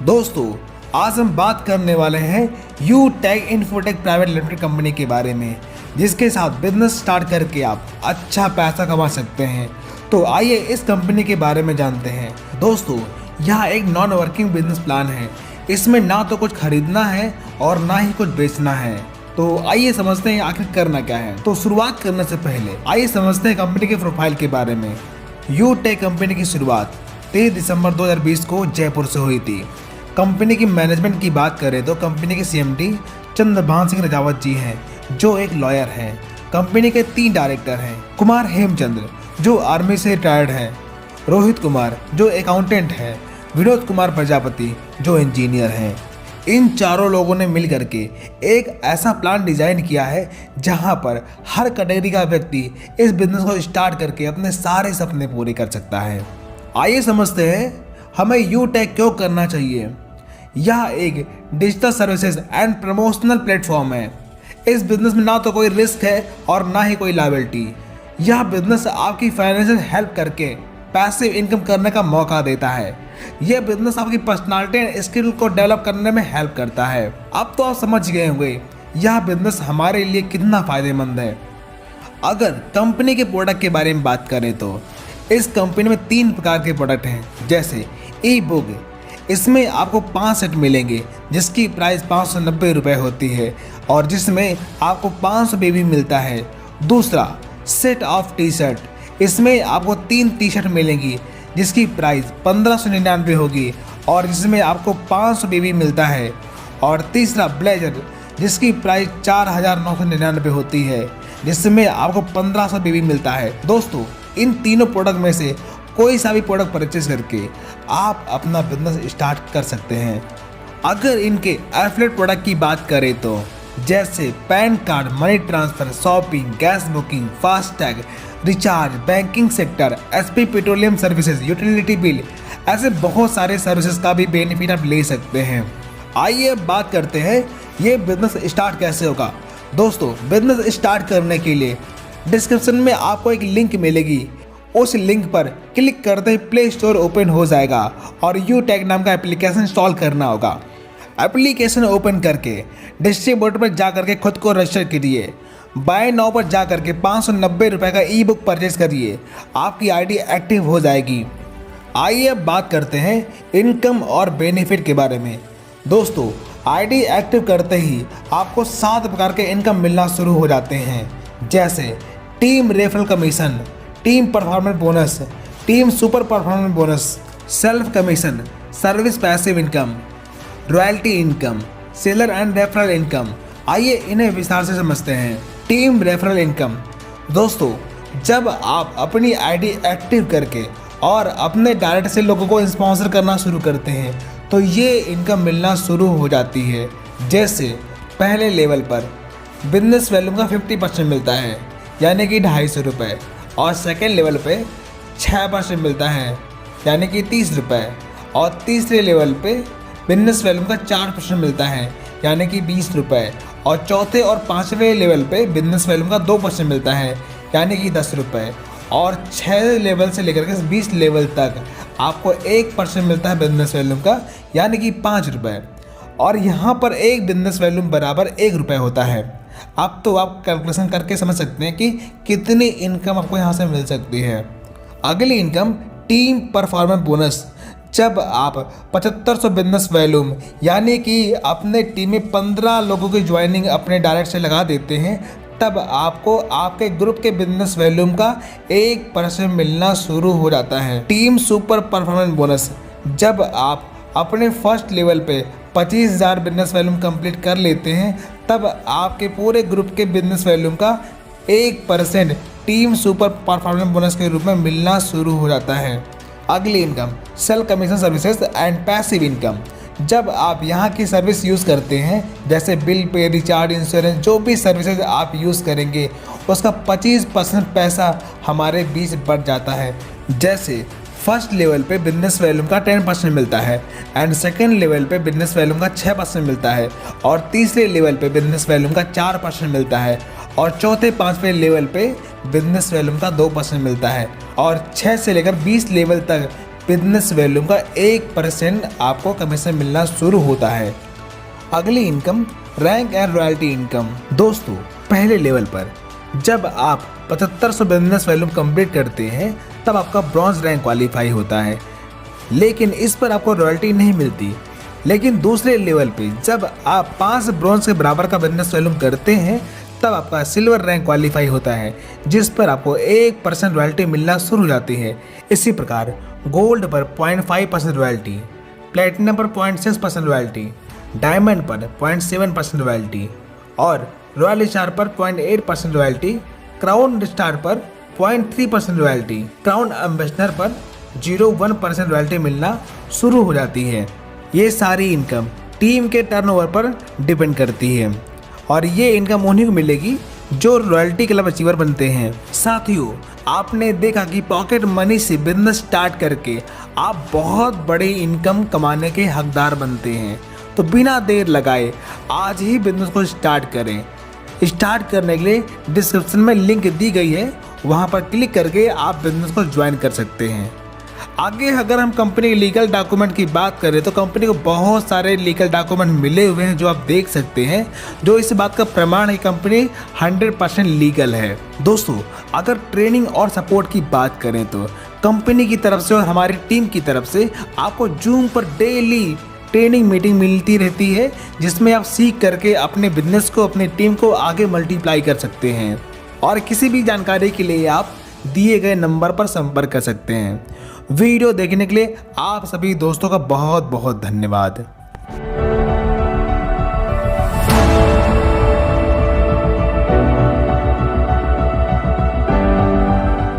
दोस्तों, आज हम बात करने वाले हैं U Tech Infotech private limited company के बारे में, जिसके साथ बिजनेस स्टार्ट करके आप अच्छा पैसा कमा सकते हैं। तो आइए इस कंपनी के बारे में जानते हैं। दोस्तों, यह एक नॉन वर्किंग बिजनेस प्लान है। इसमें ना तो कुछ खरीदना है और ना ही कुछ बेचना है। तो आइए समझते हैं आखिर करना क्या है। तो शुरुआत करने से पहले आइए समझते हैं कंपनी के प्रोफाइल के बारे में। यू टेक कंपनी की शुरुआत 23 दिसंबर 2020 को जयपुर से हुई थी। कंपनी की मैनेजमेंट की बात करें तो कंपनी के CMD चंद्रभान सिंह राजावत जी हैं, जो एक लॉयर हैं। कंपनी के 3 डायरेक्टर हैं। कुमार हेमचंद्र, जो आर्मी से रिटायर्ड हैं, रोहित कुमार, जो अकाउंटेंट हैं, विनोद कुमार प्रजापति, जो इंजीनियर हैं। इन चारों लोगों ने मिल करके एक ऐसा प्लान डिजाइन किया है जहां पर हर कैटेगरी का व्यक्ति इस बिजनेस को स्टार्ट करके अपने सारे सपने पूरे कर सकता है। आइए समझते हैं हमें यू टेक क्यों करना चाहिए। यह एक digital services and promotional platform है। इस बिजनेस में ना तो कोई रिस्क है और ना ही कोई लायबिलिटी। यह बिजनेस आपकी फाइनेंशियल हेल्प करके पैसिव इनकम करने का मौका देता है। यह बिजनेस आपकी पर्सनालिटी एंड स्किल को डेवलप करने में हेल्प करता है। अब तो आप समझ गए होंगे यह बिजनेस हमारे लिए कितना फायदेमंद है। अगर कंपनी के प्रोडक्ट के बारे में बात करें तो इस कंपनी में 3 प्रकार के प्रोडक्ट हैं, जैसे ई बुक। इसमें आपको 5 सेट मिलेंगे जिसकी प्राइस 590 रुपये होती है और जिसमें आपको 500 भी मिलता है। दूसरा, सेट ऑफ टी शर्ट। इसमें आपको 3 टी शर्ट मिलेंगी जिसकी प्राइस 1599 होगी और जिसमें आपको 500 भी मिलता है। और तीसरा, ब्लेजर, जिसकी प्राइस 4999 होती है, जिसमें आपको 1500 भी मिलता है। दोस्तों, इन तीनों प्रोडक्ट में से कोई सा भी प्रोडक्ट परचेज करके आप अपना बिजनेस स्टार्ट कर सकते हैं। अगर इनके एफिलिएट प्रोडक्ट की बात करें तो जैसे pan card, money transfer, shopping, gas booking, FASTag, recharge, banking sector, SP petroleum services, utility bill, ऐसे बहुत सारे सर्विसेज का भी बेनिफिट आप ले सकते हैं। आइए अब बात करते हैं ये बिजनेस स्टार्ट कैसे होगा। दोस्तों, बिजनेस स्टार्ट करने के लिए डिस्क्रिप्शन में आपको एक लिंक मिलेगी। उस लिंक पर क्लिक करते ही प्ले स्टोर ओपन हो जाएगा और यू टेक नाम का एप्लीकेशन इंस्टॉल करना होगा। एप्लीकेशन ओपन करके डिस्ट्रीब्यूटर पर जा करके खुद को रजिस्टर करिए। बाय नाउ पर जा करके 590 रुपये का ई बुक परचेज करिए। आपकी ID एक्टिव हो जाएगी। आइए अब बात करते हैं इनकम और बेनिफिट के बारे में। दोस्तों, ID एक्टिव करते ही आपको 7 प्रकार के इनकम मिलना शुरू हो जाते हैं, जैसे team referral commission, team performance bonus, team super performance bonus, self commission, service passive income, royalty income, seller and referral income. आइए इन्हें विस्तार से समझते हैं। Team referral income. दोस्तों, जब आप अपनी ID एक्टिव करके और अपने डायरेक्ट से लोगों को स्पॉन्सर करना शुरू करते हैं तो ये इनकम मिलना शुरू हो जाती है। जैसे पहले लेवल पर बिजनेस वैल्यूम का 50% मिलता है, यानी कि 250 रुपये, और सेकेंड लेवल पे 6% मिलता है, यानी कि 30 रुपये, और तीसरे लेवल पे बिजनेस वैल्यूम का 4% मिलता है, यानी कि 20 रुपये, और चौथे और 5वें लेवल पे बिजनेस वैल्यूम का 2% मिलता है, यानी कि 10 रुपये, और 6 लेवल से लेकर के 20 लेवल तक आपको 1% मिलता है बिजनेस वैल्यूम का, यानी कि 5 रुपये। और यहाँ पर एक बिजनेस वैल्यूम बराबर 1 रुपये होता है। अब तो आप कैलकुलेशन करके समझ सकते हैं कि कितनी इनकम आपको यहाँ से मिल सकती है। अगली इनकम, टीम परफॉर्मेंस बोनस। जब आप 7500 बिजनेस वैल्यूम, यानी कि अपने टीम में 15 लोगों की ज्वाइनिंग अपने डायरेक्ट से लगा देते हैं, तब आपको आपके ग्रुप के बिजनेस वैल्यूम का 1% मिलना शुरू हो जाता है। Team super performance bonus. जब आप अपने फर्स्ट लेवल पे 25,000 बिजनेस वैल्यूम कंप्लीट कर लेते हैं, तब आपके पूरे ग्रुप के बिजनेस वैल्यूम का 1% टीम सुपर परफॉर्मेंस बोनस के रूप में मिलना शुरू हो जाता है। अगली income, sale commission services and passive income. जब आप यहाँ की सर्विस यूज़ करते हैं, जैसे बिल पे, रिचार्ज, इंश्योरेंस, जो भी सर्विसेज आप यूज़ करेंगे उसका 25% पैसा हमारे बीच बढ़ जाता है। जैसे फर्स्ट लेवल पे बिजनेस वैल्यूम का 10% मिलता है, एंड सेकेंड लेवल पे बिजनेस वैल्यूम का 6% मिलता है, और तीसरे लेवल पे बिजनेस वैल्यूम का 4% मिलता है, और चौथे 5वें लेवल पे बिजनेस वैल्यूम का 2% मिलता है, और 6 से लेकर 20 लेवल तक बिजनेस वैल्यूम का 1% आपको कमीशन मिलना शुरू होता है। अगली income rank and royalty income. दोस्तों, पहले लेवल पर जब आप 7500 बिजनेस वैल्यूम कंप्लीट करते हैं तब आपका ब्रॉन्ज रैंक क्वालिफाई होता है, लेकिन इस पर आपको रॉयल्टी नहीं मिलती। लेकिन दूसरे लेवल पे जब आप 5 ब्रॉन्ज के बराबर का बिजनेस वैल्यूम करते हैं तब आपका सिल्वर रैंक क्वालिफाई होता है, जिस पर आपको 1% रॉयल्टी मिलना शुरू हो जाती है। इसी प्रकार गोल्ड पर 0.5% रॉयल्टी, प्लेटिनम पर 0.6% रॉयल्टी, डायमंड पर 0.7% रॉयल्टी और रॉयल स्टार पर 0.8% रॉयल्टी, क्राउन स्टार पर 0.3% रॉयल्टी, क्राउन एम्बेसडर पर 0.1% रॉयल्टी मिलना शुरू हो जाती है। ये सारी इनकम टीम के टर्नओवर पर डिपेंड करती है और ये इनकम उन्हीं को मिलेगी जो रॉयल्टी क्लब अचीवर बनते हैं। साथियों, आपने देखा कि पॉकेट मनी से बिजनेस स्टार्ट करके आप बहुत बड़ी इनकम कमाने के हकदार बनते हैं। तो बिना देर लगाए आज ही बिजनेस को स्टार्ट करें। स्टार्ट करने के लिए डिस्क्रिप्शन में लिंक दी गई है, वहाँ पर क्लिक करके आप बिजनेस को ज्वाइन कर सकते हैं। आगे अगर हम कंपनी के लीगल डॉक्यूमेंट की बात करें तो कंपनी को बहुत सारे लीगल डॉक्यूमेंट मिले हुए हैं जो आप देख सकते हैं, जो इस बात का प्रमाण है कि कंपनी 100% लीगल है। दोस्तों, अगर ट्रेनिंग और सपोर्ट की बात करें तो कंपनी की तरफ से और हमारी टीम की तरफ से आपको जूम पर डेली ट्रेनिंग मीटिंग मिलती रहती है, जिसमें आप सीख करके अपने बिजनेस को, अपनी टीम को आगे मल्टीप्लाई कर सकते हैं। और किसी भी जानकारी के लिए आप दिए गए नंबर पर संपर्क कर सकते हैं। वीडियो देखने के लिए आप सभी दोस्तों का बहुत बहुत धन्यवाद।